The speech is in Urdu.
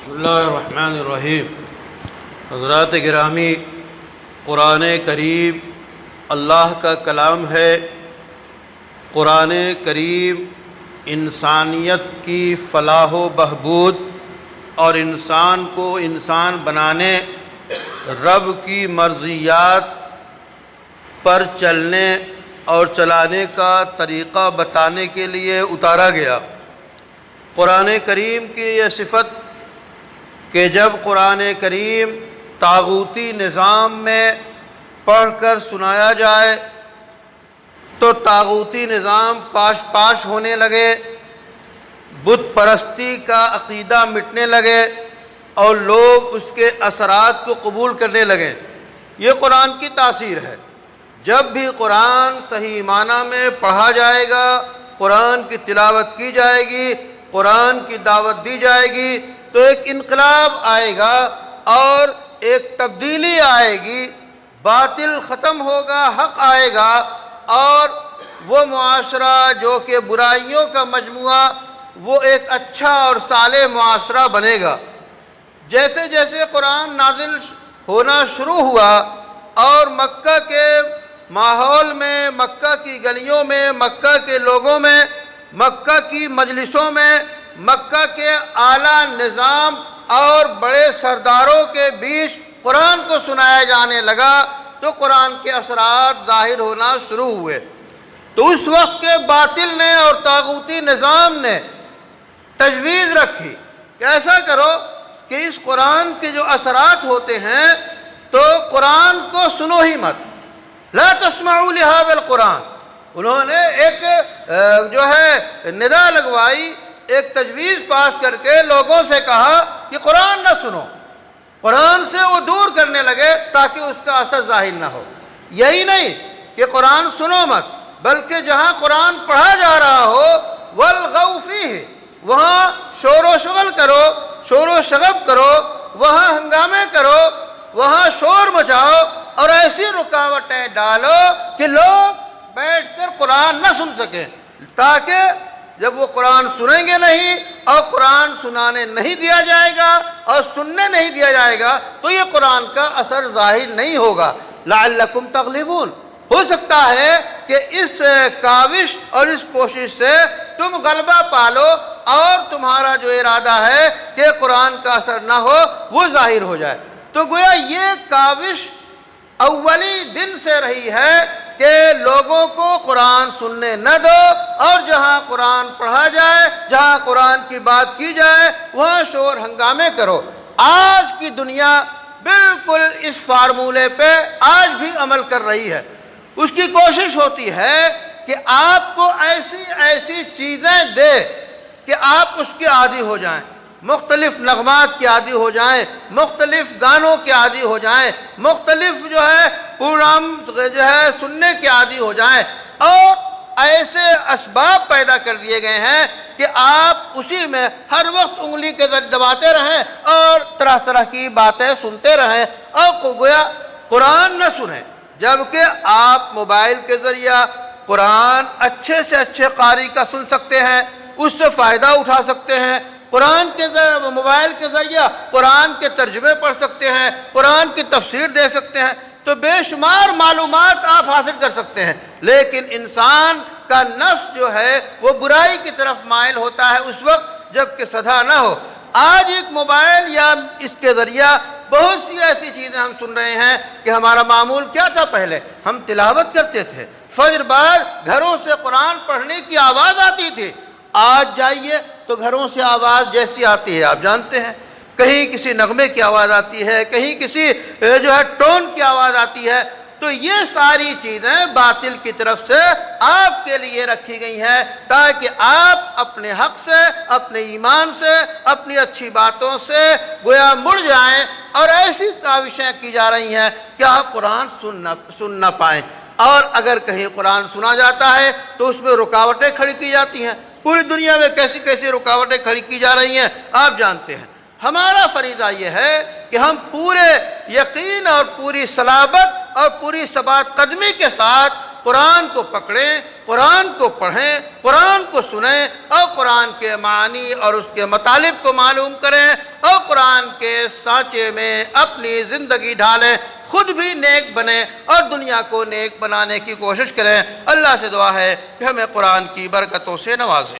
بسم اللہ الرحمن الرحیم۔ حضرات گرامی، قرآن کریم اللہ کا کلام ہے۔ قرآن کریم انسانیت کی فلاح و بہبود اور انسان کو انسان بنانے، رب کی مرضیات پر چلنے اور چلانے کا طریقہ بتانے کے لیے اتارا گیا۔ قرآن کریم کی یہ صفت کہ جب قرآن کریم طاغوتی نظام میں پڑھ کر سنایا جائے تو طاغوتی نظام پاش ہونے لگے، بت پرستی کا عقیدہ مٹنے لگے اور لوگ اس کے اثرات کو قبول کرنے لگے۔ یہ قرآن کی تاثیر ہے۔ جب بھی قرآن صحیح معنی میں پڑھا جائے گا، قرآن کی تلاوت کی جائے گی، قرآن کی دعوت دی جائے گی تو ایک انقلاب آئے گا اور ایک تبدیلی آئے گی، باطل ختم ہوگا، حق آئے گا اور وہ معاشرہ جو کہ برائیوں کا مجموعہ وہ ایک اچھا اور صالح معاشرہ بنے گا۔ جیسے جیسے قرآن نازل ہونا شروع ہوا اور مکہ کے ماحول میں، مکہ کی گلیوں میں، مکہ کے لوگوں میں، مکہ کی مجلسوں میں، مکہ کے اعلیٰ نظام اور بڑے سرداروں کے بیچ قرآن کو سنایا جانے لگا تو قرآن کے اثرات ظاہر ہونا شروع ہوئے۔ تو اس وقت کے باطل نے اور طاغوتی نظام نے تجویز رکھی کہ ایسا کرو کہ اس قرآن کے جو اثرات ہوتے ہیں تو قرآن کو سنو ہی مت، لا تسمعوا لهذا القرآن۔ انہوں نے ایک جو ہے ندا لگوائی، ایک تجویز پاس کر کے لوگوں سے کہا کہ قرآن نہ سنو، قرآن سے وہ دور کرنے لگے تاکہ اس کا اثر ظاہر نہ ہو۔ یہی نہیں کہ قرآن سنو مت، بلکہ جہاں قرآن پڑھا جا رہا ہو والغوا فیہ، وہاں شور و شغل کرو، شور و شغب کرو، وہاں ہنگامے کرو، وہاں شور مچاؤ اور ایسی رکاوٹیں ڈالو کہ لوگ بیٹھ کر قرآن نہ سن سکیں، تاکہ جب وہ قرآن سنیں گے نہیں اور قرآن سنانے نہیں دیا جائے گا اور سننے نہیں دیا جائے گا تو یہ قرآن کا اثر ظاہر نہیں ہوگا۔ لعلکم تغلبون، ہو سکتا ہے کہ اس کاوش اور اس کوشش سے تم غلبہ پالو اور تمہارا جو ارادہ ہے کہ قرآن کا اثر نہ ہو وہ ظاہر ہو جائے۔ تو گویا یہ کاوش اولی دن سے رہی ہے کہ لوگوں کو قرآن سننے نہ دو اور جہاں قرآن پڑھا جائے، جہاں قرآن کی بات کی جائے وہاں شور ہنگامے کرو۔ آج کی دنیا بالکل اس فارمولے پہ آج بھی عمل کر رہی ہے۔ اس کی کوشش ہوتی ہے کہ آپ کو ایسی ایسی چیزیں دے کہ آپ اس کے عادی ہو جائیں، مختلف نغمات کے عادی ہو جائیں، مختلف گانوں کے عادی ہو جائیں، مختلف جو ہے پروگرام جو ہے سننے کے عادی ہو جائیں، اور ایسے اسباب پیدا کر دیے گئے ہیں کہ آپ اسی میں ہر وقت انگلی کے ذریعے دباتے رہیں اور طرح طرح کی باتیں سنتے رہیں اور گویا قرآن نہ سنیں، جبکہ آپ موبائل کے ذریعہ قرآن اچھے سے اچھے قاری کا سن سکتے ہیں، اس سے فائدہ اٹھا سکتے ہیں، قرآن کے موبائل کے ذریعہ قرآن کے ترجمے پڑھ سکتے ہیں، قرآن کی تفسیر دے سکتے ہیں، تو بے شمار معلومات آپ حاصل کر سکتے ہیں۔ لیکن انسان کا نفس جو ہے وہ برائی کی طرف مائل ہوتا ہے اس وقت جب کہ سدھا نہ ہو۔ آج ایک موبائل یا اس کے ذریعہ بہت سی ایسی چیزیں ہم سن رہے ہیں کہ ہمارا معمول کیا تھا؟ پہلے ہم تلاوت کرتے تھے، فجر بعد گھروں سے قرآن پڑھنے کی آواز آتی تھی۔ آج جائیے تو گھروں سے آواز جیسی آتی ہے آپ جانتے ہیں، کہیں کسی نغمے کی آواز آتی ہے، کہیں کسی جو ہے ٹون کی آواز آتی ہے۔ تو یہ ساری چیزیں باطل کی طرف سے آپ کے لیے رکھی گئی ہیں تاکہ آپ اپنے حق سے، اپنے ایمان سے، اپنی اچھی باتوں سے گویا مڑ جائیں، اور ایسی کاوشیں کی جا رہی ہیں کہ آپ قرآن سن نہ پائیں، اور اگر کہیں قرآن سنا جاتا ہے تو اس میں رکاوٹیں کھڑی کی جاتی ہیں۔ پوری دنیا میں کیسی کیسی رکاوٹیں کھڑی کی جا رہی ہیں آپ جانتے ہیں۔ ہمارا فریضہ یہ ہے کہ ہم پورے یقین اور پوری صلابت اور پوری ثبات قدمی کے ساتھ قرآن کو پکڑیں، قرآن کو پڑھیں، قرآن کو سنیں اور قرآن کے معانی اور اس کے مطالب کو معلوم کریں اور قرآن قرآن کے سانچے میں اپنی زندگی ڈھالیں، خود بھی نیک بنیں اور دنیا کو نیک بنانے کی کوشش کریں۔ اللہ سے دعا ہے کہ ہمیں قرآن کی برکتوں سے نوازے۔